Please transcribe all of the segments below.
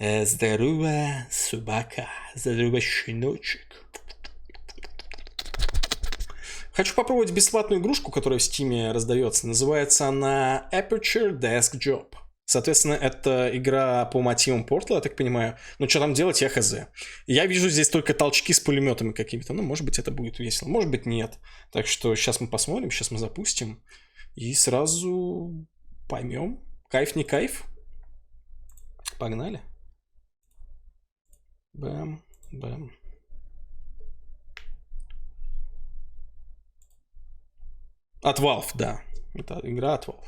Здорово, собака. Здорово, щеночек. Хочу попробовать бесплатную игрушку, которая в Steam раздается. Называется она Aperture Desk Job. Соответственно, это игра по мотивам Портла, я так понимаю. Ну, что там делать, я хз. Я вижу здесь только толчки с пулеметами какими-то. Ну, может быть, это будет весело, может быть, нет. Так что сейчас мы посмотрим, сейчас мы запустим. И сразу поймем, кайф не кайф. Погнали. Бэм, бэм. От Valve, да. Это игра от Valve.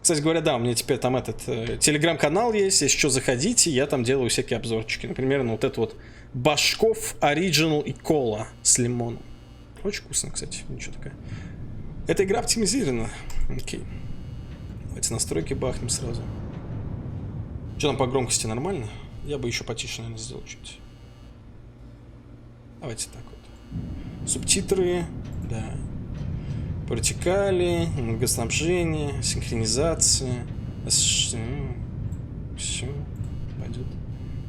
Кстати говоря, да, у меня теперь там этот телеграм-канал есть, если что, заходите, я там делаю всякие обзорчики. Например, на вот это вот Башков Original и кола с лимоном. Очень вкусно, кстати, ничего такое. Эта игра оптимизирована. Окей. Давайте настройки бахнем сразу. Что там по громкости, нормально? Я бы еще потише, наверное, сделал чуть. Давайте так вот. Субтитры, да. По вертикали, многоснабжение, синхронизация. Все, пойдет.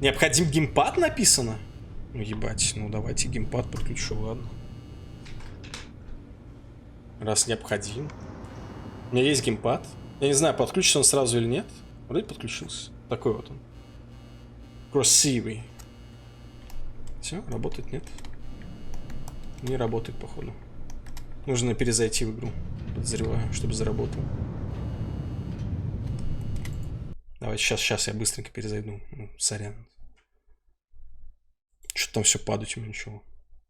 Необходим геймпад написано? Ну ебать, ну давайте геймпад подключу, ладно. Раз необходим. У меня есть геймпад. Я не знаю, подключится он сразу или нет. Вроде подключился. Такой вот он. Красивый. Все, работает, нет? Не работает, походу. Нужно перезайти в игру, подозреваю, чтобы заработал. Давайте сейчас я быстренько перезайду. Ну, сорян. Что-то там все падать у меня, ничего.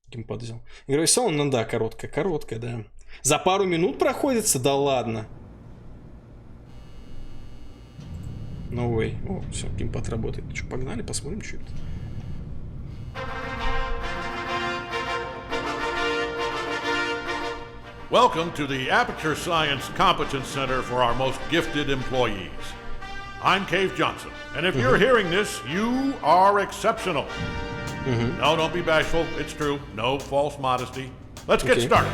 Геймпад взял. Игра веселая, ну да, короткая, да. За пару минут проходится? Да ладно. No way. О, все, геймпад работает. Ну что, погнали, посмотрим, что это. Welcome to the Aperture Science Competence Center for our most gifted employees. I'm Cave Johnson, and if you're hearing this, you are exceptional. No, don't be bashful. It's true. No false modesty. Let's get started.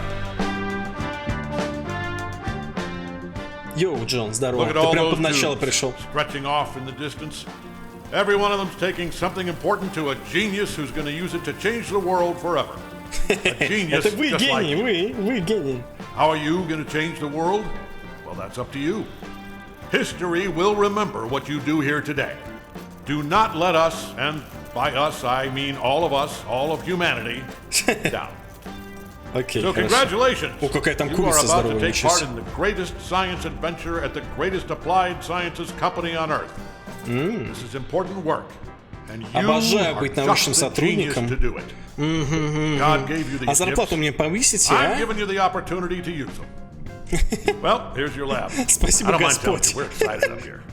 Йоу, Джон, здорово. Ты прям под начало пришел. Stretching off in the distance. Every one of them's taking something important to a genius who's going to use it to change the world forever. A genius. Это вы гений, вы гений. How are you going to change the world? Well, that's up to you. History will remember what you do here today. Do not let us, and by us I mean all of us, all of humanity, down. Okay, so congratulations. О, какая там You are курица about to здоровая, take part in the greatest science adventure at the greatest applied sciences company on earth. This is important work. And you Обожаю are быть just научным the genius сотрудником. to do it. God gave you these А зарплату gifts. мне повысите, I'm а? giving you the opportunity to use them. Well, here's your lab. Спасибо, I don't mind telling Господь. you, we're excited up here.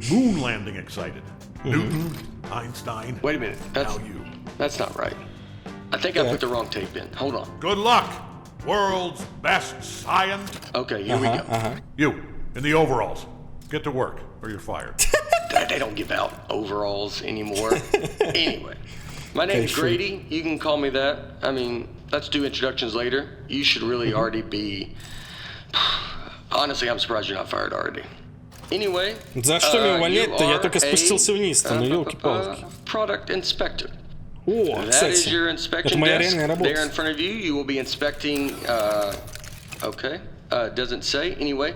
Moon landing excited. Newton, Einstein. Wait a minute. Now you. That's not right. I think I put the wrong tape in. Hold on. Good luck, world's best science. Okay, here we go. You, in the overalls. Get to work, or you're fired. They don't give out overalls anymore. Anyway, my name's Grady. You can call me that. I mean, let's do introductions later. You should really already be... Honestly, I'm surprised you're not fired already. Anyway, За что меня увольнять-то? Я только спустился вниз-то, ну елки-палки. Product inspector. О, кстати, это моя реальная работа. There in front of you, you will be inspecting, okay, doesn't say, anyway.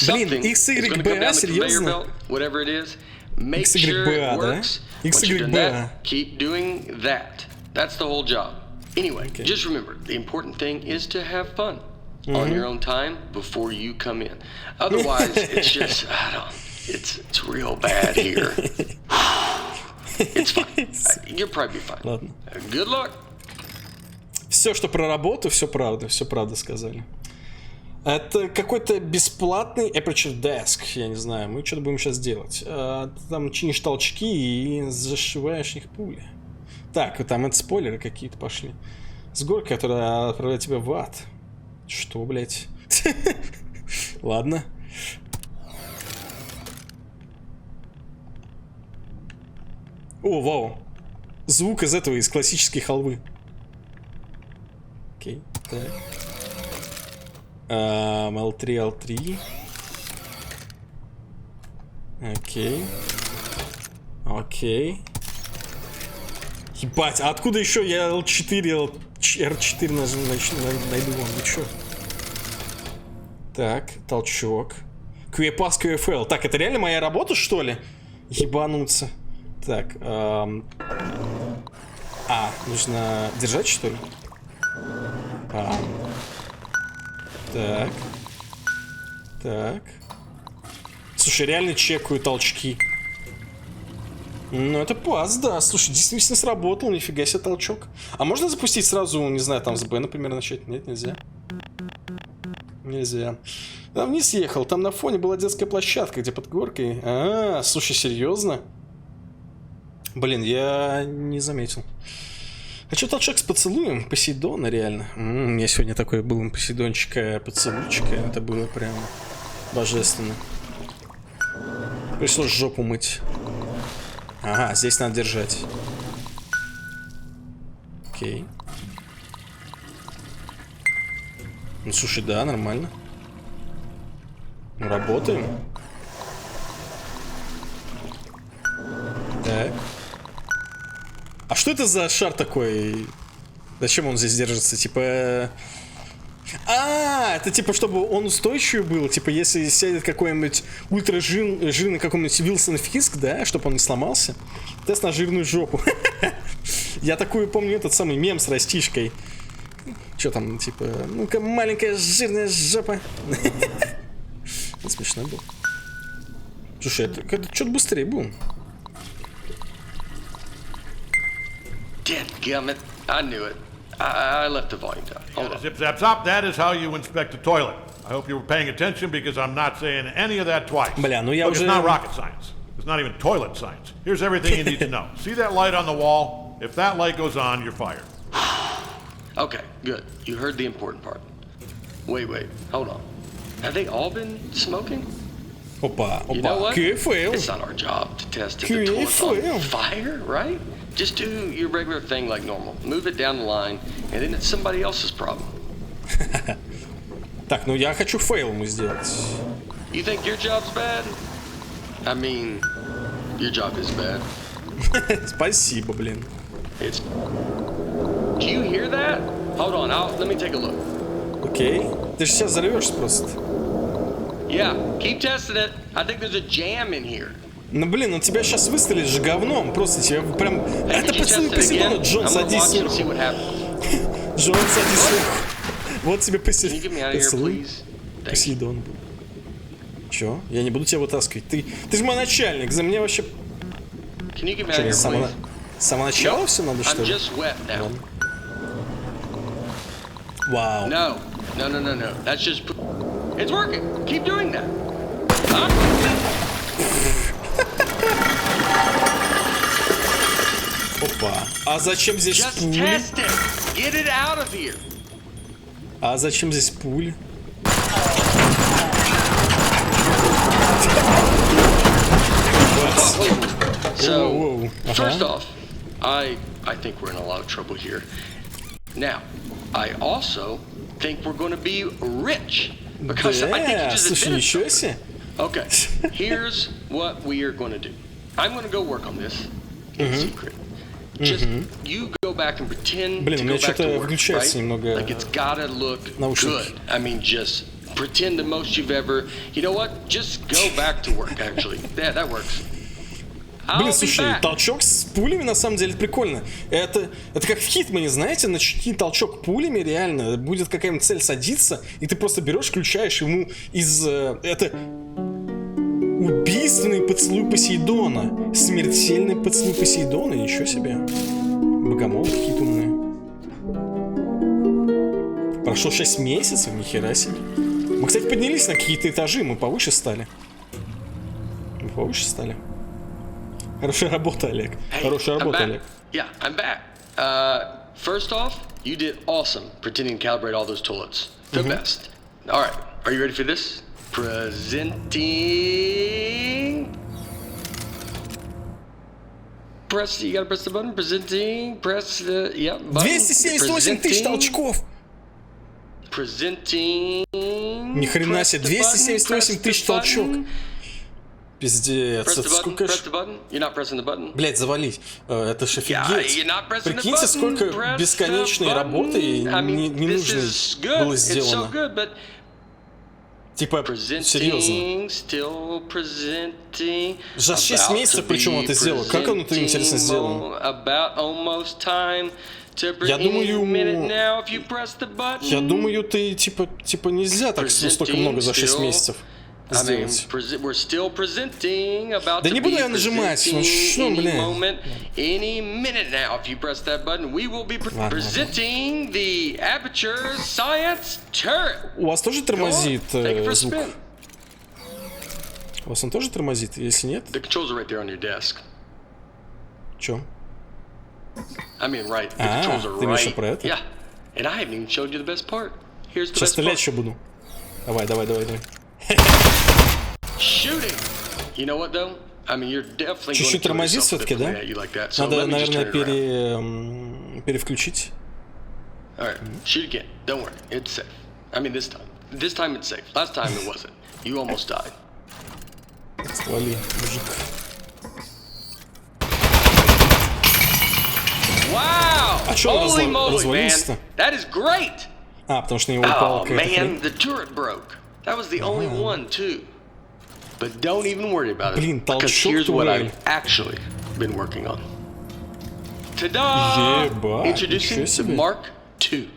Блин, XYBA, серьезно? Whatever it is, make sure it works. Once you've done that, keep doing that. That's the whole job. Anyway, just remember, the important thing is to have fun on your own time before you come in. Otherwise, it's just, it's real bad here. It's fine. You'll probably be fine. Ладно. Good luck. Все, что про работу, все правда сказали. Это какой-то бесплатный Aperture Desk, я не знаю, мы что-то будем сейчас делать. Там чинишь толчки и зашиваешь их пули. Так, там это спойлеры какие-то пошли. С горкой, которая отправляет тебя в ад. Что, блять? Ладно. О, вау. Звук из этого, из классической халвы. Окей, так. L3, L3. Окей. Окей. Ебать, а откуда еще я R4 найду вам? Вы чё? Так, толчок. QA-пас, QFL. Так, это реально моя работа, что ли? Ебануться. Так, нужно держать, что ли? Так. Так. Слушай, реально чекаю толчки. Ну, это пас, да. Слушай, действительно сработал. Нифига себе толчок. А можно запустить сразу, не знаю, там с Б, например, начать? Нет, нельзя. Нельзя. Там вниз ехал. Там на фоне была детская площадка, где под горкой. Слушай, серьезно? Блин, я не заметил. Хочу толчок с поцелуем Посейдона, реально. У меня сегодня такой был Посейдончика поцелуйчика. Это было прям божественно. Пришлось жопу мыть. Ага, здесь надо держать. Окей. Ну, слушай, да, нормально. Ну, работаем. Так. А что это за шар такой? Зачем он здесь держится? Типа... это типа, чтобы он устойчивый был. Типа, если сядет какой-нибудь ультражирный какой-нибудь Вилсон Фиск, да, чтобы он не сломался. Тест на жирную жопу. Я такую помню, этот самый мем с растишкой. Че там, типа, ну-ка, маленькая жирная жопа. Это смешно было. Слушай, это что-то быстрее был. Dadgummit, I knew it. I left the volume down. Hold on. Zip, zap, zop, that is how you inspect a toilet. I hope you were paying attention because I'm not saying any of that twice. Бля, ну я Look, уже... it's not rocket science. It's not even toilet science. Here's everything you need to know. See that light on the wall? If that light goes on, you're fired. Okay, good. You heard the important part. Wait, hold on. Have they all been smoking? Опа, You know what? QFL. It's not our job to test if the toilet's on fire, right? Just do your regular thing like normal. Move it down the line, and then it's somebody else's problem. Так, ну я хочу фейл ему сделать. You think your job's bad? I mean, your job is bad. Спасибо, блин. It's... Do you hear that? Hold on, let me take a look. Окей. Ты же сейчас взорвешься просто. Yeah, keep testing it. I think there's a jam in here. Ну блин, он тебя сейчас выстрелит же говном. Просто тебе прям... Это поцелуй Посейдона, Джон, садись сверху. Джон, садись сверху. Вот тебе поцелуй Посейдон. Чё? Я не буду тебя вытаскивать. Ты же мой начальник, за меня вообще... Что, с самого начала все надо, что ли? Вау. No. That's just... It's working. Keep doing that. Huh? Опа. А зачем здесь пули? А зачем здесь пули? So, first off, I think we're in a lot of trouble here. Now, I also think we're going to be rich because I think you just admitted something. Okay, here's what we are going to do. I'm going to go work on this in secret. Just you go back and pretend to go back to work, right? Like it's gotta look good. I mean, just pretend the most you've ever. You know what? Just go back to work. Actually, yeah, that works. Блин, слушай, толчок с пулями на самом деле прикольно. Это как в Хитмане, знаете, начни толчок пулями, реально. Будет какая-нибудь цель садиться, и ты просто берешь, включаешь ему из... Это убийственный поцелуй Посейдона. Смертельный поцелуй Посейдона, ничего себе. Богомолы какие-то умные. Прошло 6 месяцев, нихера себе. Мы, кстати, поднялись на какие-то этажи, мы повыше стали. Хорошая работа, Олег. Хорошая работа, Олег. Yeah, I'm back. First off, you did awesome pretending to calibrate all those toilets. The best. All right, are you ready for this? Presenting. Press. You gotta press the button. Presenting. Press the. Yep. Button. 278 тысяч толчков. Presenting. Ни хрена себе, 278 тысяч толчок. Пиздец, Press the это button. сколько Press ж... the button. You're not pressing the button. Блять, завалить. Это ж Yeah, офигеть. you're not pressing the Прикиньте, button. сколько Press бесконечной the работы button. I mean, this ненужной is good. было It's so сделано. good, but Типа, серьезно. presenting, still presenting. За 6 месяцев причем это сделал. Как он это интересно сделал? About almost time to Я думаю, minute now if you press the button. Я думаю, ты типа нельзя так столько много за 6 месяцев сделать. We're still presenting about Да не буду я нажимать, ну что, блин. Any minute now, if you press that button, we will be presenting the Aperture Science Turret. У вас тоже тормозит звук? spin. У вас он тоже тормозит? Если нет? The controls are right there on your desk. Чё? I mean, right. The controls are ты имеешь right. про это? Yeah. And I haven't even showed you the best part. Here's the Сейчас best стрелять part. еще буду. Давай. Shooting. You know what though? I mean, you're definitely Чуть-чуть тормозит все-таки, да? So Надо, let me just наверное, turn it around. перевключить. All right, shoot again. Don't worry, it's safe. I mean, this time. This time it's safe. Last time it wasn't. You almost died. Стволи, мужик. Wow! А чё он Holy moly, man! развалился-то? That is great! А, потому что на него упала Oh какая-то хрень. man, the turret broke. That was the only one too. But don't even worry about it. Блин, Because толчок here's what твой. I've actually been working on. Ta-da! Ебать, Introducing ничего the себе. Mark II.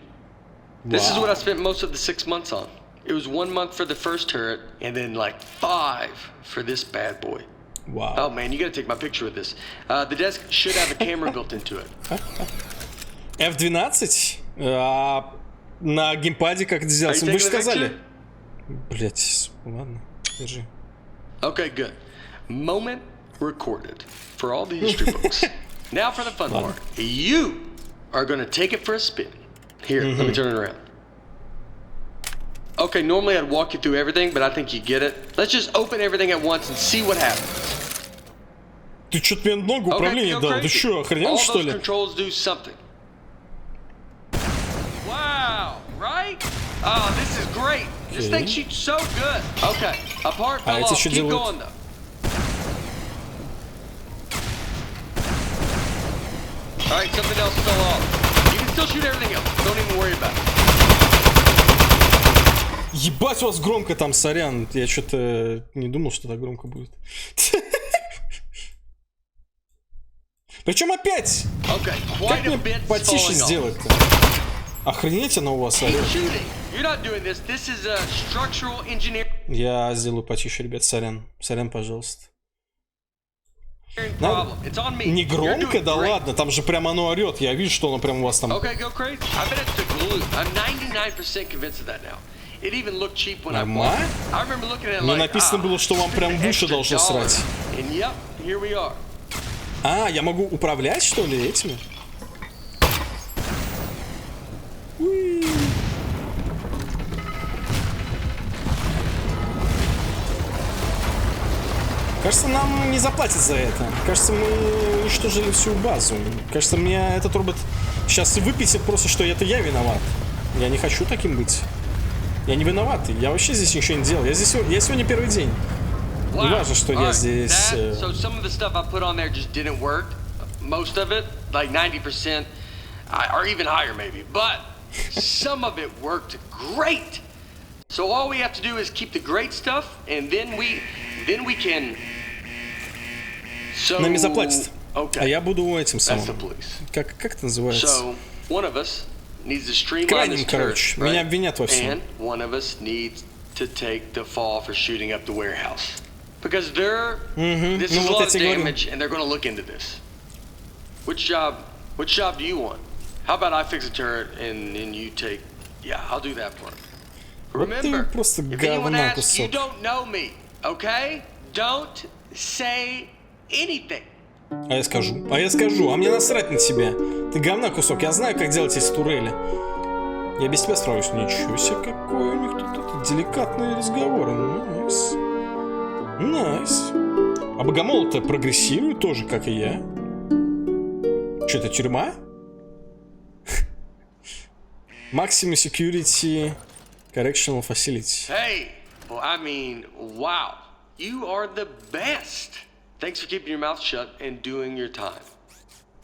This is Wow. what I spent most of the 6 months on. It was 1 month for the first turret, and then like 5 for this bad boy. Вау. Oh man, you gotta take my picture with this. The desk should have a camera built into it. F12? А на геймпаде как это сделать? Are you Вы же taking the сказали. picture? Блять, ладно, держи. Okay, good. Moment recorded for all the history books. Now for the fun part. You are gonna take it for a spin. Here, let me turn it around. Okay, normally I'd walk you through everything, but I think you get it. Let's just open everything at once and see what happens. Ты что-то мне много управления дал? Ты что, охренел, что All ли? those controls do something. Wow, right? Oh, this is great. This thing shoots so good. Okay, a part fell эти off. что Keep делают? going though. All right, something else fell off. You can still shoot everything else. Don't even worry about it. Ебать, у вас громко там, сорян. Я что-то не думал, что так громко будет. Причем опять? Okay, Как quite a мне bit потише falling off. сделать-то? Охренеть она у вас, Keep орёт. shooting. You're not doing this. This is a structural engineering Я сделаю потише, ребят, сорян. Сорян, пожалуйста. problem. It's on me. Не You're громко, doing да great. ладно, там же прям оно орет. Я вижу, что оно прям у вас там. Okay, go crazy. I bet it's the glue. I'm 99% convinced of that now. It even looked cheap when I bought Нормально? it. I remember looking at it Мне like, написано было, что вам прям в уши должно срать. And yep, here we are. А, я могу управлять, что ли, этими? Уи. Кажется, нам не заплатят за это. Кажется, мы уничтожили всю базу. Кажется, мне этот робот сейчас выписит просто, что это я виноват. Я не хочу таким быть. Я не виноватый. Я вообще здесь ничего не делал. Я сегодня первый день. Не важно, что я здесь... So some of the stuff I put on there just didn't work. Most of it, like 90%, or even higher maybe. But some of it worked great. So all we have to do is keep the great stuff, and then we can. So, Нам не заплатят. Okay. А я буду этим That's the самым. police. Как это называется? So one of us needs to streamline Крайним, this короче. turret, Меня right? обвинят во всем. And one of us needs to take the fall for shooting up the warehouse. Because this Ну, is a вот lot я of тебе говорю. damage, and they're going to look into this. Which job do you want? How about I fix a turret and you take... Yeah, I'll do that part. Вот ты Remember, просто if anyone говна asks, you кусок. don't know me, okay? Don't say anything. А я скажу. А мне насрать на тебя. Ты говна кусок. Я знаю, как делать эти турели. Я без тебя справлюсь. Ничего себе, какой у них тут деликатные разговоры. Найс. Найс. А богомол-то прогрессирует тоже, как и я. Что это, тюрьма? Maximum Security Correctional Facility. Hey, well, I mean, wow. You are the best. Thanks for keeping your mouth shut and doing your time.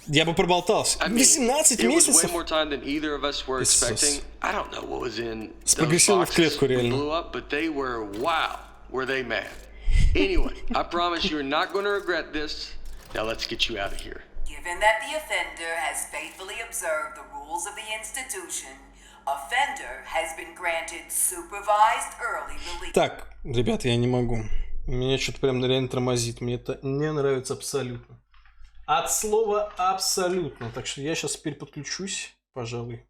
Я бы проболтался. 18 месяцев? It was way more time than either of us were expecting. I don't know what was in those boxes we blew up, but they were, wow, were they mad. Anyway, I promise you're not going to regret this. Now let's get you out of here. Given that the offender has faithfully observed the rules of the institution, offender has been granted supervised early release. Так, ребята, я не могу. Меня что-то прям реально тормозит. Мне это не нравится абсолютно. От слова абсолютно. Так что я сейчас переподключусь, пожалуй.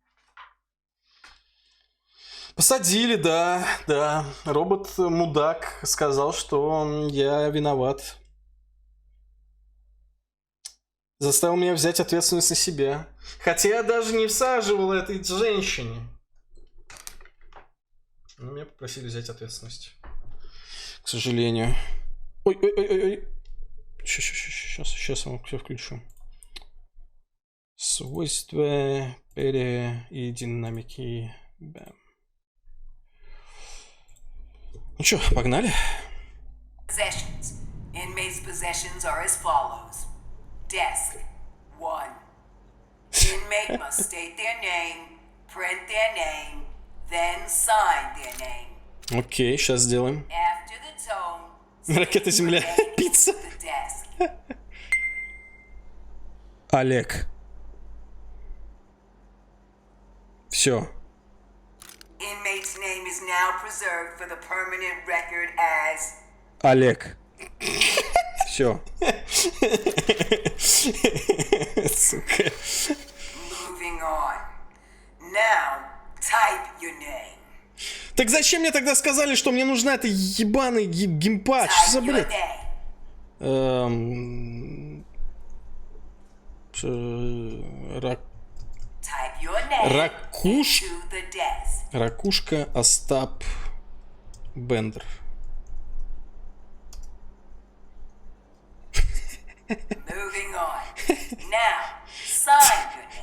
Посадили, да. Робот-мудак сказал, что я виноват. Заставил меня взять ответственность на себя. Хотя я даже не всаживал этой женщине. Но меня попросили взять ответственность. К сожалению. Ой. Сейчас я вам все включу. Свойства, и динамики. Бэм. Ну что, погнали? Possessions. Inmates' possessions are as follows. Desk 1. Inmate must state their name, print their name, then sign their name. Окей, сейчас сделаем. After the tone, Ракета Земля. Пицца. Олег. Все. Inmate's name is now preserved for the permanent record as Олег. Все. Сука. Moving on. Now, type your name. Так зачем мне тогда сказали, что мне нужна эта ебаный геймпад? Что за бред? Ракушка Остап Бендер.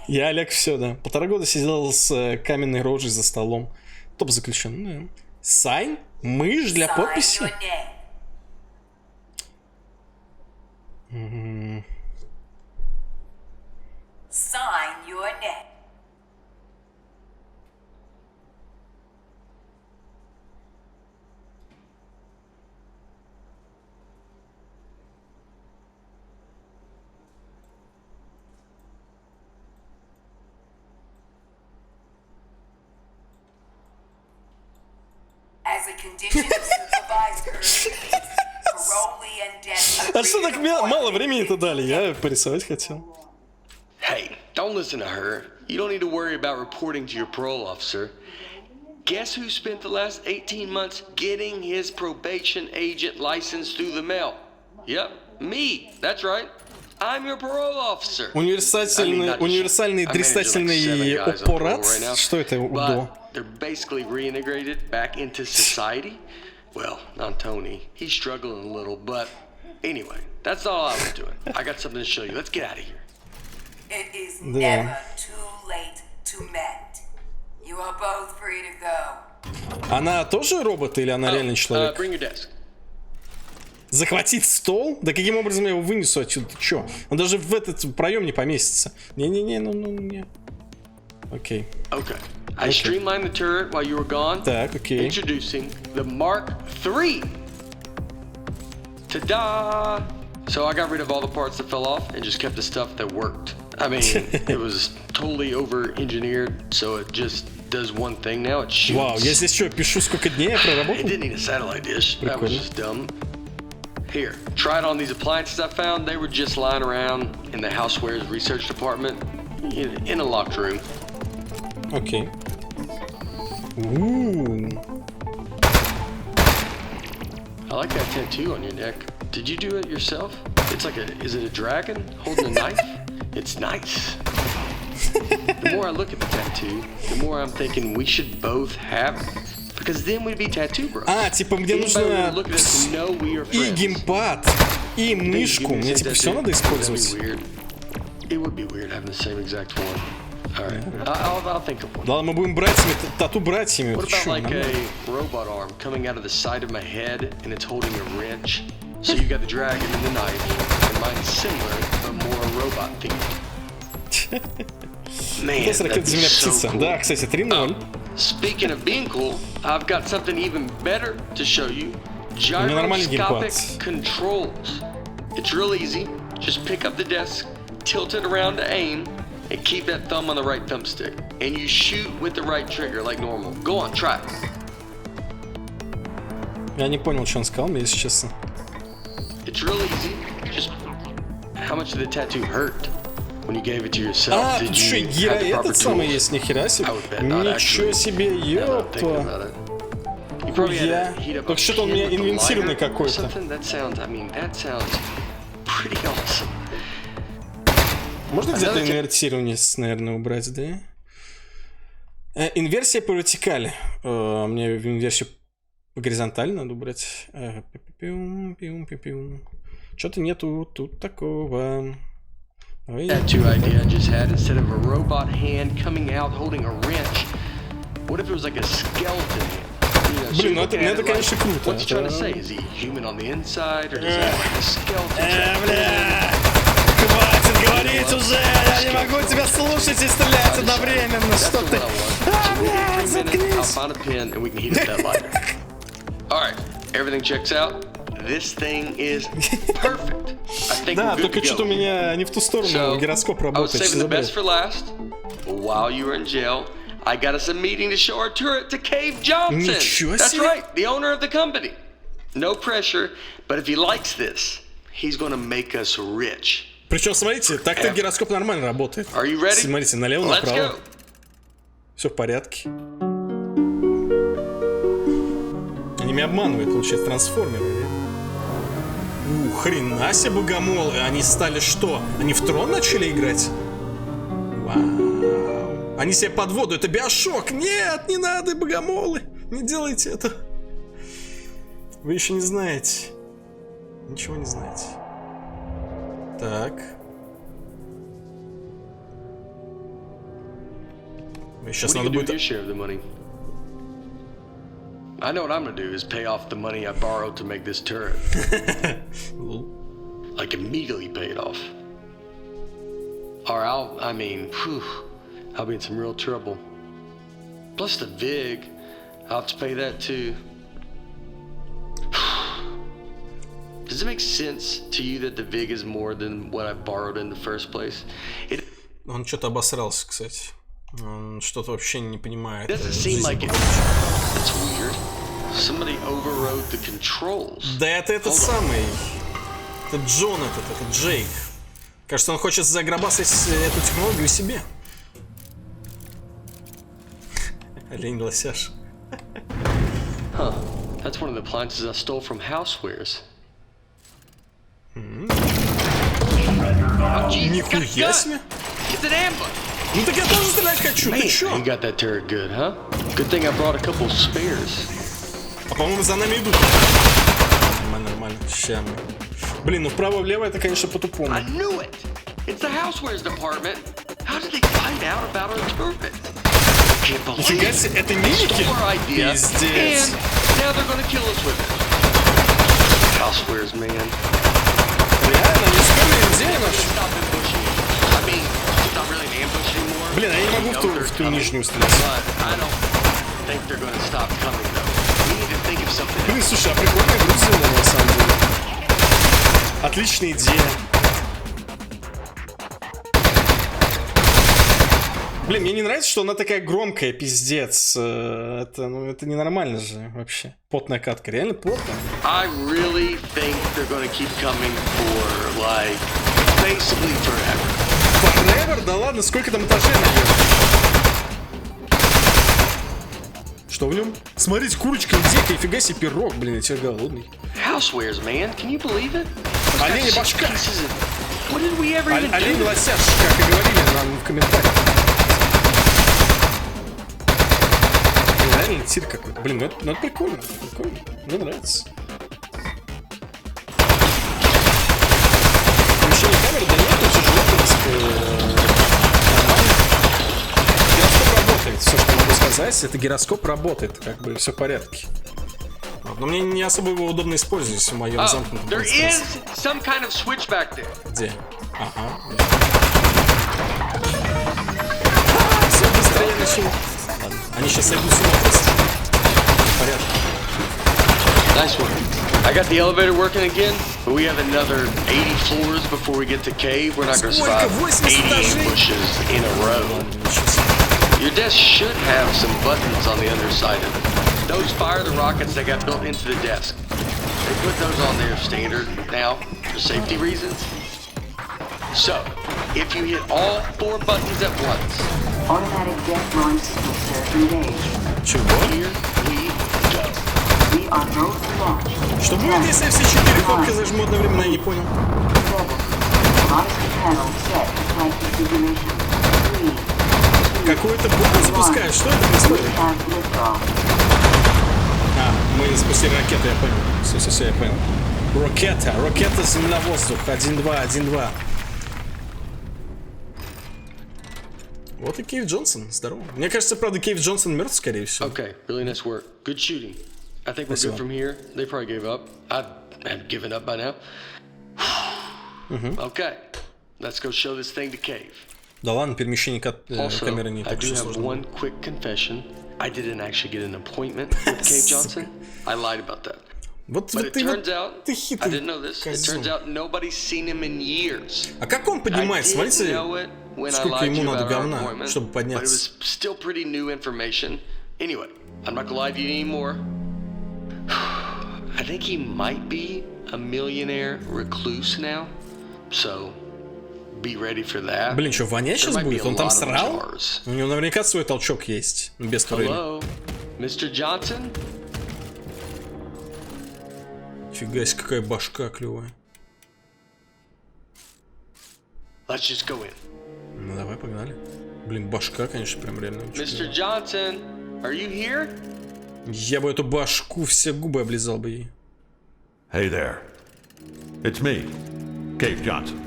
Я Олег, все, да. 1,5 года сидел с каменной рожей за столом. Топ заключен. Сайн? Мышь для подписи? Sign your name. As a condition of supervised release, parolee and death. А что так мало времени-то дали? Я порисовать хотел. Hey, don't listen to her. You don't need to worry about reporting to your parole officer. Guess who spent the last 18 months getting his probation agent license through the mail? Yep, me. That's right. I'm your parole officer. Универсальный дристательный аппарат. Что это, УДО? They're basically reintegrated back into society. Well, not Tony. He's struggling a little, but anyway, that's all I was doing. I got something to show you. Let's get out of here. It is never too late to mend. You are both free to go. Она тоже робот или она реальный человек? Bring your desk. Захватить стол? Да каким образом я его вынесу отсюда? Ты чё? Он даже в этот проем не поместится. Не-не-не, ну. Окей. Okay. I streamlined the turret while you were gone. Так, окей. Introducing the Mark III. Ta-da! So I got rid of all the parts that fell off and just kept the stuff that worked. I mean, it was totally over-engineered, so it just does one thing now. It shoots. Вау, я здесь что, пишу, сколько дней я проработал? It didn't need a satellite dish. That was just dumb. Here, try it on these appliances I found. They were just lying around in the housewares research department in a locked room. Окей. I like that tattoo on your neck. Did you do it yourself? It's like is it a dragon holding a knife? It's nice. The more I look at the tattoo, the more I'm thinking we should both have it. Because then we'd be tattoo bros. Типа мне нужно и геймпад, и мышку. Мне типа все надо использовать. It would be weird having the same exact one. All right. I'll think of one. Да, мы будем братьями, тату-братьями. What about like a robot arm coming out of the side of my head and it's holding a wrench? So you got the dragon and the knife, and mine's similar, but more robot themed. Man, that'd be so cool. Да, кстати, 3-0. Speaking of being cool, I've got something even better to show you. Gyroscopic controls. It's real easy. Just pick up the desk, tilt it around to aim, and keep that thumb on the right thumbstick. And you shoot with the right trigger like normal. Go on, try. Я не понял, что он сказал, мне, если честно. It's real easy. Just how much did the tattoo hurt when you gave it to yourself? Did you have the proper tools? Нихера себе. I would bet not, actually. Ничего себе, ёпта. Так что-то он у меня инвентированный какой-то. That sounds pretty awesome. Можно где-то инвертирование, наверное, убрать, да? Инверсия по вертикали. Мне инверсию по горизонтали надо убрать. Что-то нету тут такого. Tattoo idea I just had, instead of a robot hand coming out holding a wrench, what if it was like a skeleton hand? Блин, ну это конечно, круто. What's he trying to say? Is he human on the inside, or does he have like a skeleton? Бля! Хватит говорить уже! Я не могу тебя слушать и стрелять одновременно! Что ты? Бля, заткнись! I'll find a pen and we can heat up that lighter. Alright, everything checks out. This thing is perfect. I think да, we're good только to go. Что-то у меня не в ту сторону гироскоп работает. I was saving the best for last. While you were in jail, I got us a meeting to show our turret to Cave Johnson. That's right, the owner of the company. No pressure, but if he likes this, he's gonna make us rich. Причем, смотрите, так-то гироскоп нормально работает. Are you ready? Смотрите, налево, направо. Все в порядке. Они меня обманывают, получается, трансформеры. Хрена себе богомолы. Они стали что? Они в трон начали играть? Вау. Они себе под воду. Это биошок. Нет, не надо, богомолы. Не делайте это. Вы еще не знаете. Ничего не знаете. Так. Сейчас надо будет... I know what I'm gonna do is pay off the money I borrowed to make this turret. Like immediately pay it off. Or I'll be in some real trouble. Plus the VIG, I'll have to pay that too. Does it make sense to you that the VIG is more than what I borrowed in the first place? Он что-то обосрался, кстати. Он что-то вообще не понимает. Doesn't seem like it. That's weird. Somebody overrode the controls. Да это этот самый. Это Джон это Джейк. Кажется, он хочет заграбасать эту технологию себе. Олень лосяш. Huh. That's one of the appliances I stole from Housewares. Нихуя себе. It's an ambush. Ну так я тоже стрелять хочу, ты чё? You got that turret good, huh? Good thing I brought a couple spares. А по-моему за нами идут. Нормально, ща мы. Блин, ну вправо-влево это, конечно, по-тупому. I knew it! It's the Housewares department. How did they find out about our turret? Нифига себе, это мимики? Пиздец. Now they're gonna kill us with it. Housewares, man. Реально, не вспомнили, где наш? Блин, я не могу в ту нижнюю стрелять. Блин, слушай, а прикольная грузина на самом деле. Отличная идея. Блин, мне не нравится, что она такая громкая, пиздец. Это ненормально же вообще. Потная катка, реально потная. I really think they're gonna keep coming for, like, basically forever. Forever? Да ладно, сколько там этажей наверное? Что в нем? Смотрите, курочка, индейка, нифига себе пирог, блин, я теперь голодный. Housewares, man, can you believe it? Олень башка. What did we ever even do? Олень лосяш, как и говорили нам в комментариях. Реально тир какой-то. Блин, ну это прикольно, прикольно. Мне нравится. Включение камеры, да нет, все желательно. Нормально. если это гироскоп работает, как бы все в порядке. Вот, но мне не особо его удобно использовать в моем замкнутом пространстве. Где? Ага. Все быстрее начал. Ладно, они сейчас сойдут с ума просто. В порядке. Nice one. I got the elevator working again, but we have another 80 floors before we get to cave. We're not going to survive 80 ambushes in a row. Your desk should have some buttons on the underside of it. Those fire the rockets that got built into the desk. They put those on there standard now for safety reasons. So, if you hit all 4 buttons at once, Automatic desk launch sequencer engaged. here we go. We are both launched. Что будет, если я все 4 кнопки зажму одновременно? Я не понял. 7. Monitor panel set to flight configuration. 3. Какую-то бомбу запускают. Что это происходит? Мы запустили ракету, я понял. Все, я понял. Ракета земля-воздух. 1-2, 1-2. Вот и Кейв Джонсон. Здорово. Мне кажется, правда, Кейв Джонсон мертв, скорее всего. Okay, really nice work. Good shooting. I think we're good from here. They probably gave up. I'd have given up by now. Okay, let's go show this thing to Cave. Да ладно, перемещение камеры не так уж сложно. One quick confession. I didn't actually get an appointment with Cave Johnson. I lied about that. Вот But it ты turns out, ты I хитрый didn't know this. It козел. turns out nobody's seen him in years. А как он поднимается? I didn't Смотрите, know it when I сколько lied to ему you надо about our говна, appointment, чтобы but it подняться. was still pretty new information. Anyway, I'm not gonna lie to you anymore. I think he might be a millionaire recluse now, so be ready for that. Блин, что, вонять сейчас There might be будет? a Он там lot of срал? jars. У него наверняка свой толчок есть, без крылья. Hello, Mr. Johnson? Фига себе, какая башка клевая. Let's just go in. Ну давай, погнали. Блин, башка, конечно, прям реально очень Mr. клевая. Johnson, are you here? Я бы эту башку, все губы облизал бы ей. Hey there. It's me, Cave Johnson.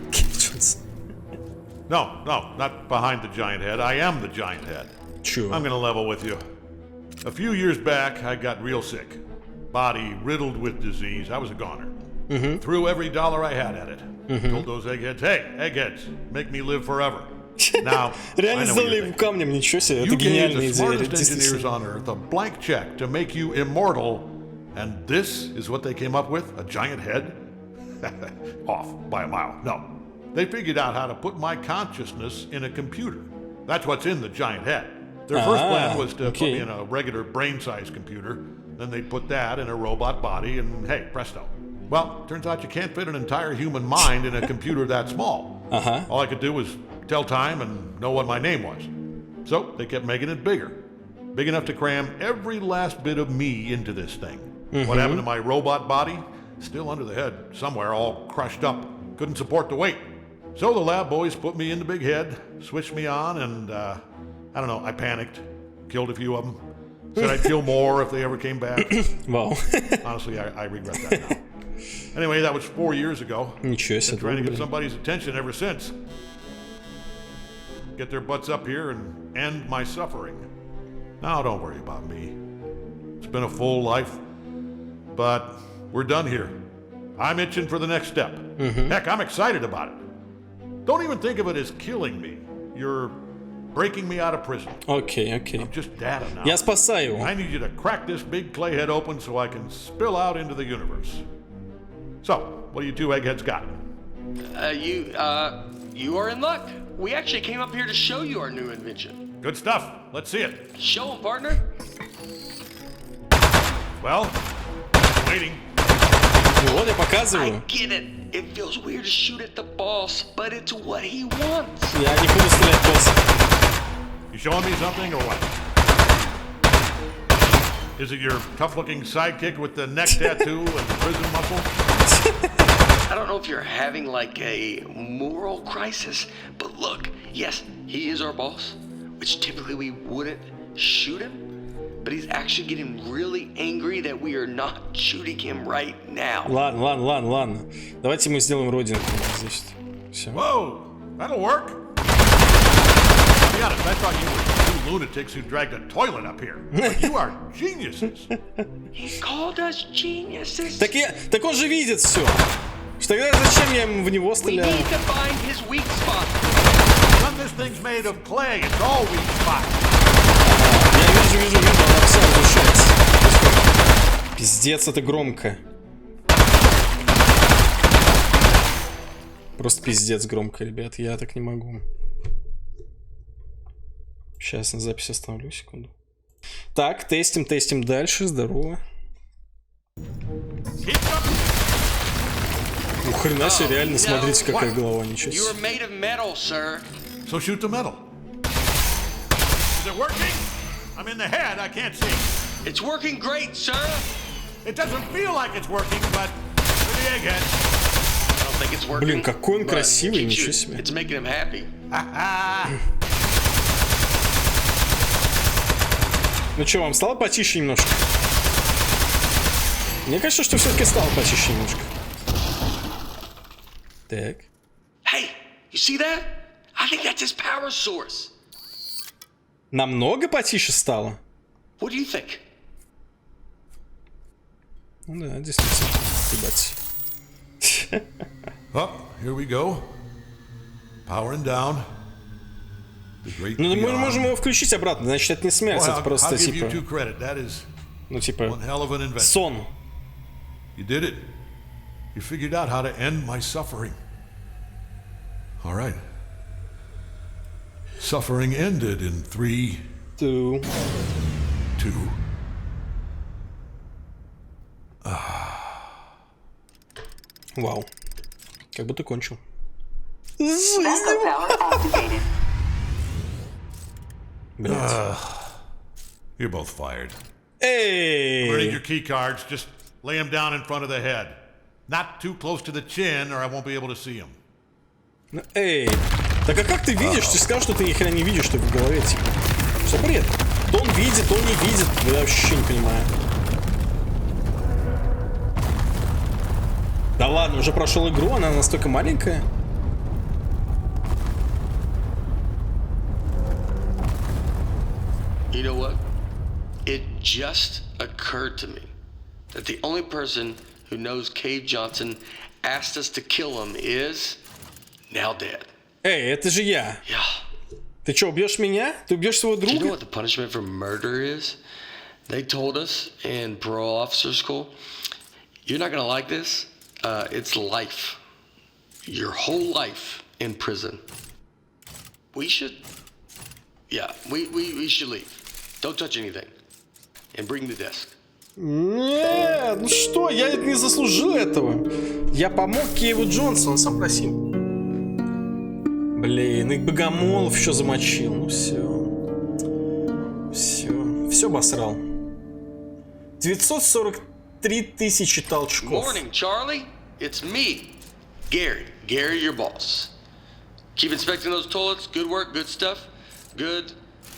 No, not behind the giant head. I am the giant head. Чё? I'm gonna level with you. A few years back, I got real sick. Body riddled with disease. I was a goner. Threw every dollar I had at it. Told those eggheads, hey, eggheads, make me live forever. Now, I Реально know what сделали you're его thinking. камнем, ничего себе, это You gave гениальная the идея, smartest engineers действительно. on Earth a blank check to make you immortal, and this is what they came up with? A giant head? Off by a mile. No. They figured out how to put my consciousness in a computer. That's what's in the giant head. Their first plan was to put me in a regular brain-sized computer, then they'd put that in a robot body, and hey, presto. Well, turns out you can't fit an entire human mind in a computer that small. All I could do was tell time and know what my name was. So they kept making it bigger. Big enough to cram every last bit of me into this thing. What happened to my robot body? Still under the head, somewhere, all crushed up. Couldn't support the weight. So the lab boys put me in the big head, switched me on, and I don't know, I panicked. Killed a few of them. Said I'd kill more if they ever came back. Вау. Honestly, I regret that now. Anyway, that was 4 years ago. Ничего себе. Been trying to get somebody's attention ever since. Get their butts up here and end my suffering. Now, don't worry about me. It's been a full life, but we're done here. I'm itching for the next step. Heck, I'm excited about it. Don't even think of it as killing me. You're breaking me out of prison. Окей. I'm just data now. Я спасаю его. I need you to crack this big clay head open so I can spill out into the universe. So, what do you two eggheads got? You are in luck. We actually came up here to show you our new invention. Good stuff. Let's see it. Show 'em, partner. Well, waiting. Вот я I показываю. get it. It feels weird to shoot at the boss, but it's what he wants. Я не буду стрелять просто. You showing me something or what? Is it your tough-looking sidekick with the neck tattoo and the prison muscle? I don't know if you're having like a moral crisis, but look, yes, he is our boss, which typically we wouldn't shoot him, but he's actually getting really angry that we are not shooting him right now. Ладно. Давайте мы сделаем родинку здесь. Все. Whoa, that'll work. To be honest, I thought you were too lunatics who dragged a toilet up here. But you are geniuses. He called us geniuses. Так он же видит все. Что тогда зачем я ему в него We стреляю? need to find his weak spot. None of this thing's made of clay. It's all weak spots. Я вижу, она вся разрушается. Пиздец, это громко. Просто пиздец громко, ребят, я так не могу. Сейчас на запись остановлю, секунду. Так, тестим дальше, здорово. Хрена себе, реально, смотрите, какая голова, ничего себе. So shoot the metal. Is it working? I'm in the head, I can't see. It's working great, sir. It doesn't feel like it's working, but for the egghead. I don't think it's working. Блин, какой он красивый, ничего себе. It's making him happy. Ну что, вам стало потише немножко? Мне кажется, что все-таки стало потише немножко. Так. Hey, you see that? I think that's his power source. Намного потише стало? What do you think? Ну да, действительно. Ебать. Oh, here we go. Powering down. Ну, мы можем его включить обратно, значит, это не смерть, это просто типа... Ну, типа... Сон. You did it. You figured out how to end my suffering. All right. Suffering ended in 3, 2. Вау. Как будто кончил. Блядь. You're both fired. Эй! Burning your key cards, just lay them down in front of the head. Not too close to the chin, or I won't be able to see them. Ну, эй! Так а как ты видишь? Ты скажешь, что ты ни хрена не видишь, что в голове, типа. Что бред? То он видит, то он не видит. Я вообще не понимаю. Да ладно, уже прошел игру, она настолько маленькая. You know what? It just occurred to me that the only person who knows Cave Johnson asked us to kill him is now dead. Эй, это же я. Yeah. Ты что, убьешь меня? Ты убьешь своего Do you know друга? what the punishment for murder is? They told us in parole officer school, you're not gonna like this. It's life. Your whole life in prison. We should... Yeah, we should leave. Don't touch anything. And bring the desk. Нет, ну что, я не заслужил этого. Я помог Кейву Джонсу, он сам просил. Блин, и Богомолов еще замочил. Ну все обосрал. 943 тысячи толчков. Morning, Charlie. It's me, Gary. Gary, your boss. Keep inspecting those toilets. Good work, good stuff. Good.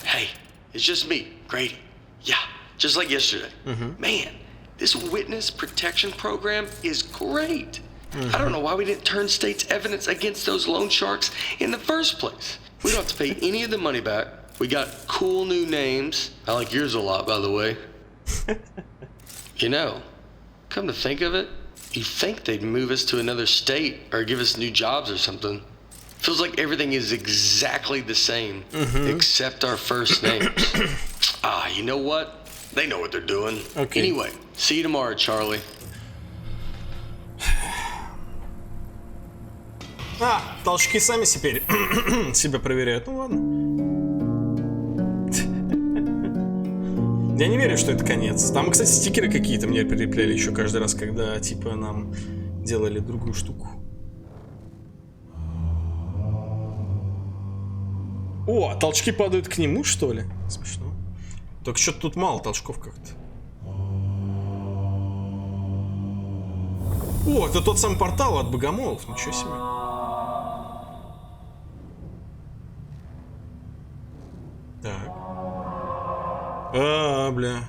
Hey, it's just me, Grady. Yeah, just like yesterday. Man, this witness protection program is great. I don't know why we didn't turn state's evidence against those loan sharks in the first place. We don't have to pay any of the money back. We got cool new names. I like yours a lot, by the way. You know, come to think of it, you'd think they'd move us to another state or give us new jobs or something. Feels like everything is exactly the same, except our first names. You know what? They know what they're doing. Okay. Anyway, see you tomorrow, Charlie. Толчки сами теперь себя проверяют. Ну ладно. Я не верю, что это конец. Там, кстати, стикеры какие-то мне прилепляли еще каждый раз, когда, типа, нам делали другую штуку. О, толчки падают к нему, что ли? Смешно. Только что-то тут мало толчков как-то. О, это тот самый портал от Богомолов. Ничего себе. Так. Бля.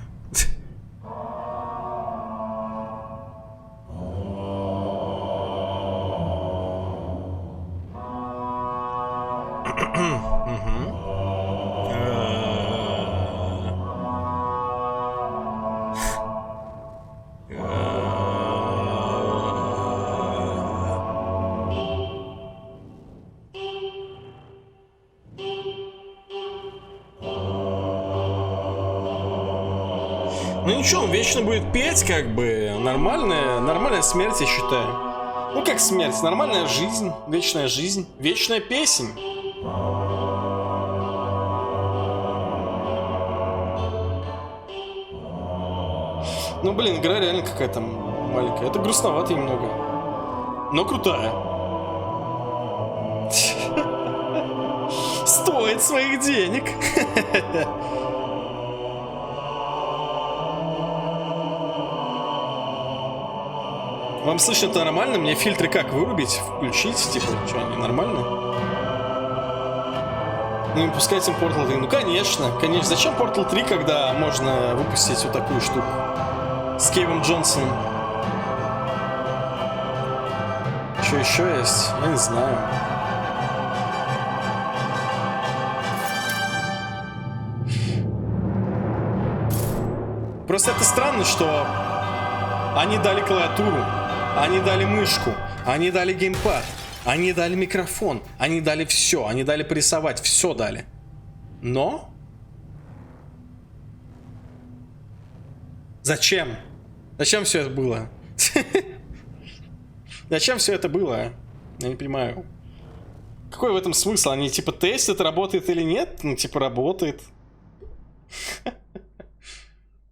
Ну ничего, он вечно будет петь, как бы. Нормальная смерть, я считаю. Ну как смерть? Нормальная жизнь, вечная песнь. Ну блин, игра реально какая-то маленькая. Это грустновато немного. Но крутая. Стоит своих денег. Вам слышно это нормально? Мне фильтры как вырубить, включить? Типа, что, они нормально? Ну, не пускайте им Portal 3. Ну, конечно. Зачем Portal 3, когда можно выпустить вот такую штуку? С Кейвом Джонсоном. Что еще есть? Я не знаю. Просто это странно, что они дали клавиатуру, они дали мышку, они дали геймпад, они дали микрофон, они дали все, они дали порисовать, все дали. Но... Зачем? Зачем все это было? Зачем все это было? Я не понимаю. Какой в этом смысл? Они типа тестят, работает или нет? Ну типа работает.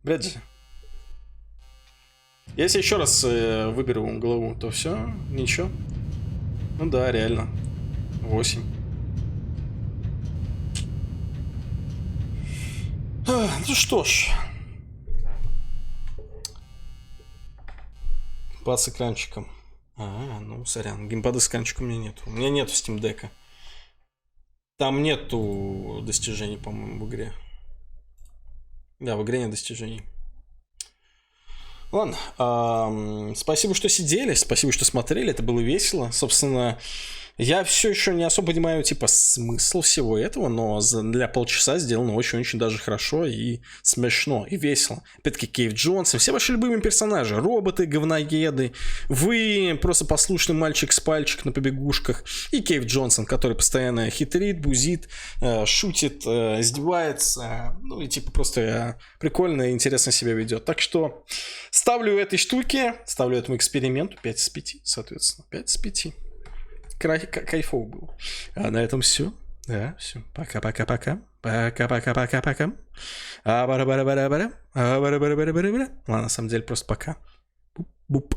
Бред же. Если еще раз выберу голову, то все, ничего. Ну да, реально. 8. Ну что ж. Геймпад с экранчиком. Ну, сорян. Геймпада с экранчиком у меня нет. У меня нету Steam Deck'а. Там нету достижений, по-моему, в игре. Да, в игре нет достижений. Ладно. Спасибо, что сидели. Спасибо, что смотрели. Это было весело. Собственно, я все еще не особо понимаю, типа, смысл всего этого, но для полчаса сделано очень-очень даже хорошо и смешно, и весело. Опять-таки, Кейв Джонсон, все ваши любимые персонажи, роботы, говноеды, вы просто послушный мальчик с пальчик на побегушках, и Кейв Джонсон, который постоянно хитрит, бузит, шутит, издевается, ну и типа просто прикольно и интересно себя ведет. Так что ставлю этой штуке, ставлю этому эксперименту 5 из 5, соответственно, 5 из 5. Кайфово было. А на этом все. Да, все. Пока-пока-пока. Пока-пока-пока-пока. Ладно, на самом деле просто пока. Буп-буп.